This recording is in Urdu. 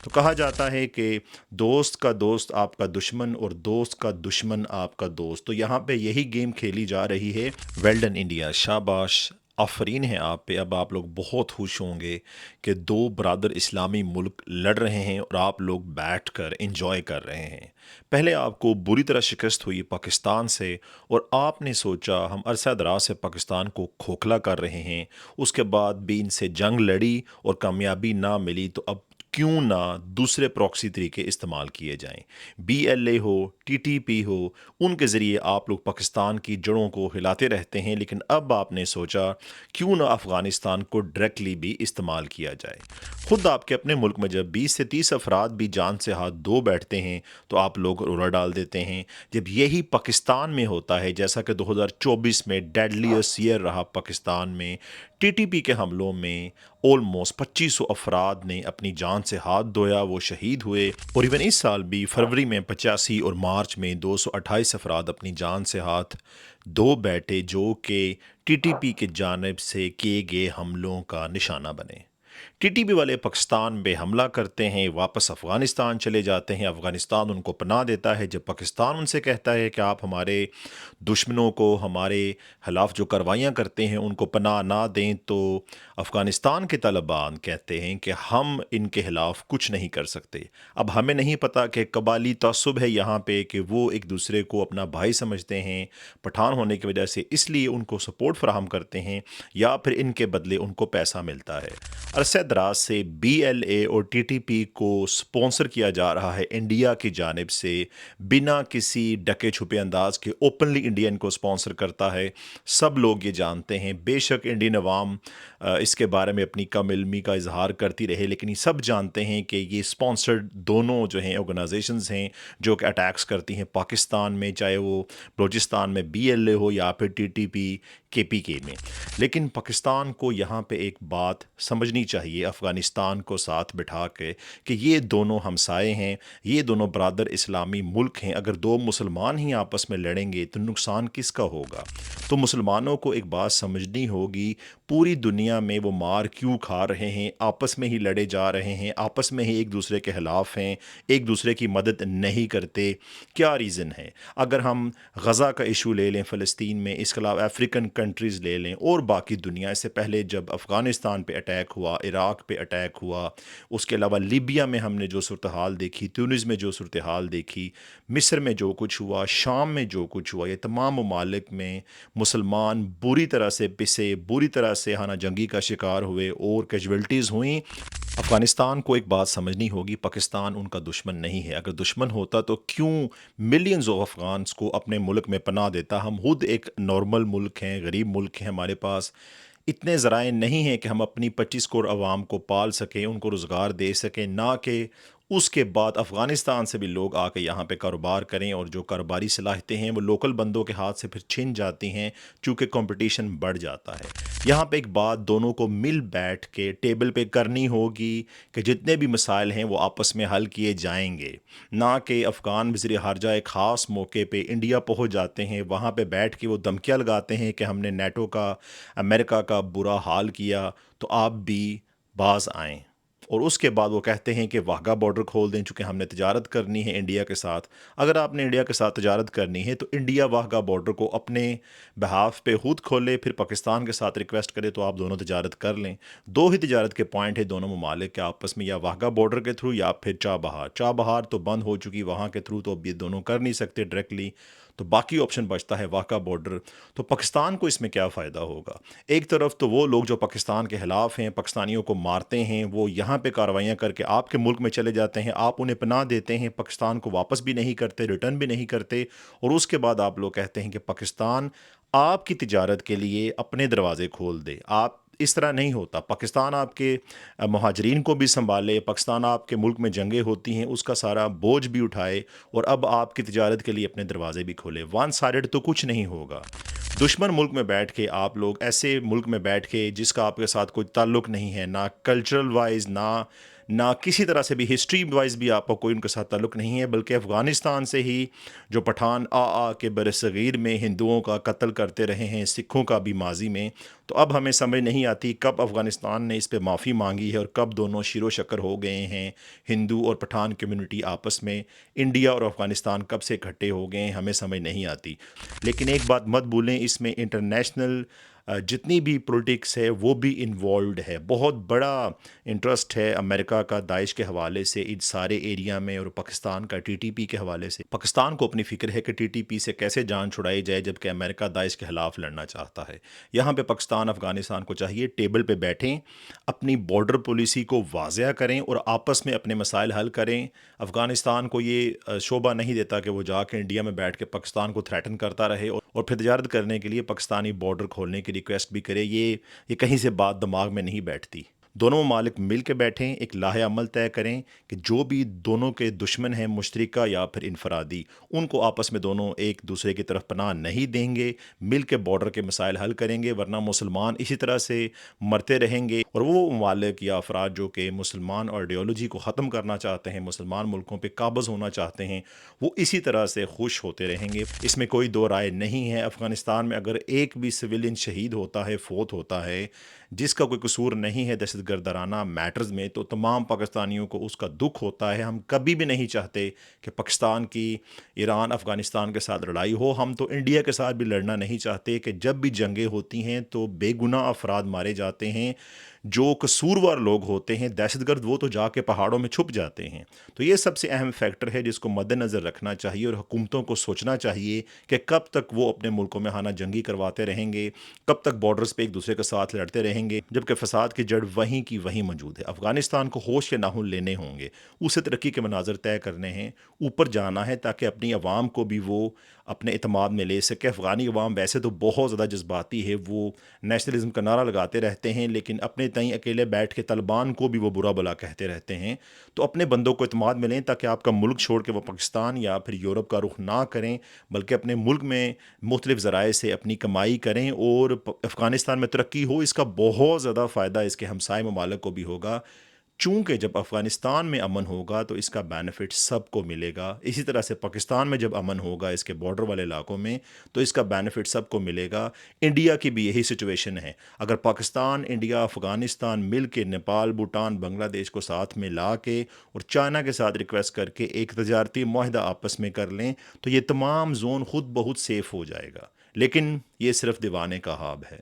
تو کہا جاتا ہے کہ دوست کا دوست آپ کا دشمن اور دوست کا دشمن آپ کا دوست، تو یہاں پہ یہی گیم کھیلی جا رہی ہے۔ ویل ڈن انڈیا، شاباش، آفرین ہے آپ پہ۔ اب آپ لوگ بہت خوش ہوں گے کہ دو برادر اسلامی ملک لڑ رہے ہیں اور آپ لوگ بیٹھ کر انجوائے کر رہے ہیں۔ پہلے آپ کو بری طرح شکست ہوئی پاکستان سے اور آپ نے سوچا ہم عرصہ دراز سے پاکستان کو کھوکھلا کر رہے ہیں، اس کے بعد بھی ان سے جنگ لڑی اور کامیابی نہ ملی، تو اب کیوں نہ دوسرے پراکسی طریقے استعمال کیے جائیں۔ بی ایل اے ہو، ٹی ٹی پی ہو، ان کے ذریعے آپ لوگ پاکستان کی جڑوں کو ہلاتے رہتے ہیں، لیکن اب آپ نے سوچا کیوں نہ افغانستان کو ڈائریکٹلی بھی استعمال کیا جائے۔ خود آپ کے اپنے ملک میں جب 20 سے 30 افراد بھی جان سے ہاتھ دھو بیٹھتے ہیں تو آپ لوگ رولا ڈال دیتے ہیں۔ جب یہی پاکستان میں ہوتا ہے، جیسا کہ 2024 میں ڈیڈلیسٹ ایئر رہا پاکستان میں، ٹی ٹی پی کے حملوں میں آلموسٹ 2500 افراد نے اپنی جان سے ہاتھ دھویا، وہ شہید ہوئے، اور ایون اس سال بھی فروری میں 85 اور مارچ میں 228 افراد اپنی جان سے ہاتھ دھو بیٹھے، جو کہ ٹی ٹی پی کی جانب سے کیے گئے حملوں کا نشانہ بنے۔ ٹی ٹی پی والے پاکستان پہ حملہ کرتے ہیں، واپس افغانستان چلے جاتے ہیں، افغانستان ان کو پناہ دیتا ہے۔ جب پاکستان ان سے کہتا ہے کہ آپ ہمارے دشمنوں کو ہمارے خلاف جو کاروائیاں کرتے ہیں ان کو پناہ نہ دیں، تو افغانستان کے طالبان کہتے ہیں کہ ہم ان کے خلاف کچھ نہیں کر سکتے۔ اب ہمیں نہیں پتا کہ قبائلی تعصب ہے یہاں پہ کہ وہ ایک دوسرے کو اپنا بھائی سمجھتے ہیں پٹھان ہونے کی وجہ سے، اس لیے ان کو سپورٹ فراہم کرتے ہیں، یا پھر ان کے بدلے ان کو پیسہ ملتا ہے۔ عرصہ دراز سے بی ایل اے اور ٹی ٹی پی کو سپونسر کیا جا رہا ہے انڈیا کی جانب سے، بنا کسی ڈکے چھپے انداز کے اوپنلی انڈیا ان کو سپونسر کرتا ہے۔ سب لوگ یہ جانتے ہیں، بے شک انڈین عوام اس کے بارے میں اپنی کم علمی کا اظہار کرتی رہے، لیکن یہ سب جانتے ہیں کہ یہ سپونسرڈ دونوں جو ہیں آرگنائزیشنز ہیں جو کہ اٹیکس کرتی ہیں پاکستان میں، چاہے وہ بلوچستان میں بی ایل اے ہو یا پھر ٹی ٹی پی کے پی کے میں۔ لیکن پاکستان کو یہاں پہ ایک بات سمجھنی چاہیے افغانستان کو ساتھ بٹھا کے، کہ یہ دونوں ہمسائے ہیں، یہ دونوں برادر اسلامی ملک ہیں۔ اگر دو مسلمان ہی آپس میں لڑیں گے تو نقصان کس کا ہوگا؟ تو مسلمانوں کو ایک بات سمجھنی ہوگی، پوری دنیا میں وہ مار کیوں کھا رہے ہیں، آپس میں ہی لڑے جا رہے ہیں، آپس میں ہی ایک دوسرے کے خلاف ہیں، ایک دوسرے کی مدد نہیں کرتے، کیا ریزن ہے؟ اگر ہم غزہ کا ایشو لے لیں فلسطین میں، اس کے علاوہ افریقن کنٹریز لے لیں اور باقی دنیا، اس سے پہلے جب افغانستان پہ اٹیک ہوا، عراق پہ اٹیک ہوا، اس کے علاوہ لیبیا میں ہم نے جو صورتحال دیکھی، تیونس میں جو صورتحال دیکھی، مصر میں جو کچھ ہوا، شام میں جو کچھ ہوا، یہ تمام ممالک میں مسلمان بری طرح سے پسے، بری طرح سے ہانہ جنگی کا شکار ہوئے اور کیجولٹیز ہوئیں۔ افغانستان کو ایک بات سمجھنی ہوگی، پاکستان ان کا دشمن نہیں ہے۔ اگر دشمن ہوتا تو کیوں ملینز آف افغانس کو اپنے ملک میں پناہ دیتا؟ ہم خود ایک نارمل ملک ہیں، غریب ملک ہیں، ہمارے پاس اتنے ذرائع نہیں ہیں کہ ہم اپنی 25 کروڑ عوام کو پال سکیں، ان کو روزگار دے سکیں، نہ کہ اس کے بعد افغانستان سے بھی لوگ آ کے یہاں پہ کاروبار کریں، اور جو کاروباری صلاحیتیں ہیں وہ لوکل بندوں کے ہاتھ سے پھر چھن جاتی ہیں، چونکہ کمپٹیشن بڑھ جاتا ہے۔ یہاں پہ ایک بات دونوں کو مل بیٹھ کے ٹیبل پہ کرنی ہوگی کہ جتنے بھی مسائل ہیں وہ آپس میں حل کیے جائیں گے، نہ کہ افغان وزیر خارجہ ایک خاص موقع پہ انڈیا پہنچ جاتے ہیں، وہاں پہ بیٹھ کے وہ دھمکیاں لگاتے ہیں کہ ہم نے نیٹو کا، امریکہ کا برا حال کیا تو آپ بھی باز آئیں، اور اس کے بعد وہ کہتے ہیں کہ واہگہ بارڈر کھول دیں چونکہ ہم نے تجارت کرنی ہے انڈیا کے ساتھ۔ اگر آپ نے انڈیا کے ساتھ تجارت کرنی ہے تو انڈیا واہگہ بارڈر کو اپنے بہاف پہ خود کھولے، پھر پاکستان کے ساتھ ریکویسٹ کرے تو آپ دونوں تجارت کر لیں۔ دو ہی تجارت کے پوائنٹ ہیں دونوں ممالک کے آپس میں، یا واہگہ بارڈر کے تھرو یا پھر چاہ بہار تو بند ہو چکی، وہاں کے تھرو تو اب یہ دونوں کر نہیں سکتے ڈائریکٹلی، تو باقی آپشن بچتا ہے واہگہ بارڈر۔ تو پاکستان کو اس میں کیا فائدہ ہوگا؟ ایک طرف تو وہ لوگ جو پاکستان کے خلاف ہیں، پاکستانیوں کو مارتے ہیں، وہ یہاں پہ کارروائیاں کر کے آپ کے ملک میں چلے جاتے ہیں، آپ انہیں پناہ دیتے ہیں، پاکستان کو واپس بھی نہیں کرتے، ریٹرن بھی نہیں کرتے، اور اس کے بعد آپ لوگ کہتے ہیں کہ پاکستان آپ کی تجارت کے لیے اپنے دروازے کھول دے۔ آپ اس طرح نہیں ہوتا، پاکستان آپ کے مہاجرین کو بھی سنبھالے، پاکستان آپ کے ملک میں جنگیں ہوتی ہیں اس کا سارا بوجھ بھی اٹھائے، اور اب آپ کی تجارت کے لیے اپنے دروازے بھی کھولے۔ ون سائڈڈ تو کچھ نہیں ہوگا۔ دشمن ملک میں بیٹھ کے آپ لوگ ایسے ملک میں بیٹھ کے جس کا آپ کے ساتھ کوئی تعلق نہیں ہے، نہ کلچرل وائز، نہ نہ کسی طرح سے بھی ہسٹری وائز بھی آپ کا کوئی ان کے ساتھ تعلق نہیں ہے، بلکہ افغانستان سے ہی جو پٹھان آ کے برصغیر میں ہندوؤں کا قتل کرتے رہے ہیں، سکھوں کا بھی ماضی میں، تو اب ہمیں سمجھ نہیں آتی کب افغانستان نے اس پہ معافی مانگی ہے اور کب دونوں شیر و شکر ہو گئے ہیں ہندو اور پٹھان کمیونٹی آپس میں، انڈیا اور افغانستان کب سے اکٹھے ہو گئے ہیں ہمیں سمجھ نہیں آتی۔ لیکن ایک بات مت بھولیں، اس میں انٹرنیشنل جتنی بھی پولیٹکس ہے وہ بھی انوالوڈ ہے، بہت بڑا انٹرسٹ ہے امریکہ کا داعش کے حوالے سے ان سارے ایریا میں، اور پاکستان کا ٹی ٹی پی کے حوالے سے۔ پاکستان کو اپنی فکر ہے کہ ٹی ٹی پی سے کیسے جان چھڑائی جائے، جبکہ امریکہ داعش کے خلاف لڑنا چاہتا ہے۔ یہاں پہ پاکستان افغانستان کو چاہیے ٹیبل پہ بیٹھیں، اپنی بارڈر پالیسی کو واضح کریں اور آپس میں اپنے مسائل حل کریں۔ افغانستان کو یہ شعبہ نہیں دیتا کہ وہ جا کے انڈیا میں بیٹھ کے پاکستان کو تھریٹن کرتا رہے اور پھر تجارت کرنے کے لیے پاکستانی بارڈر کھولنے کی ریکویسٹ بھی کرے۔ یہ کہیں سے بات دماغ میں نہیں بیٹھتی۔ دونوں ممالک مل کے بیٹھیں، ایک لاہ عمل طے کریں کہ جو بھی دونوں کے دشمن ہیں مشترکہ یا پھر انفرادی، ان کو آپس میں دونوں ایک دوسرے کی طرف پناہ نہیں دیں گے، مل کے بارڈر کے مسائل حل کریں گے، ورنہ مسلمان اسی طرح سے مرتے رہیں گے، اور وہ ممالک یا افراد جو کہ مسلمان آئیڈیالوجی کو ختم کرنا چاہتے ہیں، مسلمان ملکوں پہ قابض ہونا چاہتے ہیں، وہ اسی طرح سے خوش ہوتے رہیں گے۔ اس میں کوئی دو رائے نہیں ہے۔ افغانستان میں اگر ایک بھی سویلین شہید ہوتا ہے، فوت ہوتا ہے، جس کا کوئی قصور نہیں ہے دہشت گردانہ میٹرز میں، تو تمام پاکستانیوں کو اس کا دکھ ہوتا ہے۔ ہم کبھی بھی نہیں چاہتے کہ پاکستان کی ایران افغانستان کے ساتھ لڑائی ہو۔ ہم تو انڈیا کے ساتھ بھی لڑنا نہیں چاہتے کہ جب بھی جنگیں ہوتی ہیں تو بے گناہ افراد مارے جاتے ہیں، جو قصوروار لوگ ہوتے ہیں دہشت گرد، وہ تو جا کے پہاڑوں میں چھپ جاتے ہیں۔ تو یہ سب سے اہم فیکٹر ہے جس کو مد نظر رکھنا چاہیے، اور حکومتوں کو سوچنا چاہیے کہ کب تک وہ اپنے ملکوں میں خانہ جنگی کرواتے رہیں گے، کب تک بارڈرز پہ ایک دوسرے کے ساتھ لڑتے رہیں گے، جبکہ فساد کی جڑ وہیں کی وہیں موجود ہے۔ افغانستان کو ہوش کے ناخن لینے ہوں گے، اسے ترقی کے مناظر طے کرنے ہیں، اوپر جانا ہے تاکہ اپنی عوام کو بھی وہ اپنے اعتماد میں لے سکے۔ افغانی عوام ویسے تو بہت زیادہ جذباتی ہے، وہ نیشنلزم کا نعرہ لگاتے رہتے ہیں، لیکن اپنے تئیں اکیلے بیٹھ کے طالبان کو بھی وہ برا بلا کہتے رہتے ہیں۔ تو اپنے بندوں کو اعتماد میں لیں تاکہ آپ کا ملک چھوڑ کے وہ پاکستان یا پھر یورپ کا رخ نہ کریں، بلکہ اپنے ملک میں مختلف ذرائع سے اپنی کمائی کریں، اور افغانستان میں ترقی ہو، اس کا بہت زیادہ فائدہ اس کے ہمسائے ممالک کو بھی ہوگا۔ چونکہ جب افغانستان میں امن ہوگا تو اس کا بینیفٹ سب کو ملے گا، اسی طرح سے پاکستان میں جب امن ہوگا اس کے بارڈر والے علاقوں میں تو اس کا بینیفٹ سب کو ملے گا۔ انڈیا کی بھی یہی سچویشن ہے۔ اگر پاکستان، انڈیا، افغانستان مل کے نیپال، بھوٹان، بنگلہ دیش کو ساتھ میں لا کے اور چائنا کے ساتھ ریکویسٹ کر کے ایک تجارتی معاہدہ آپس میں کر لیں تو یہ تمام زون خود بہت سیف ہو جائے گا، لیکن یہ صرف دیوانے کا خواب ہے۔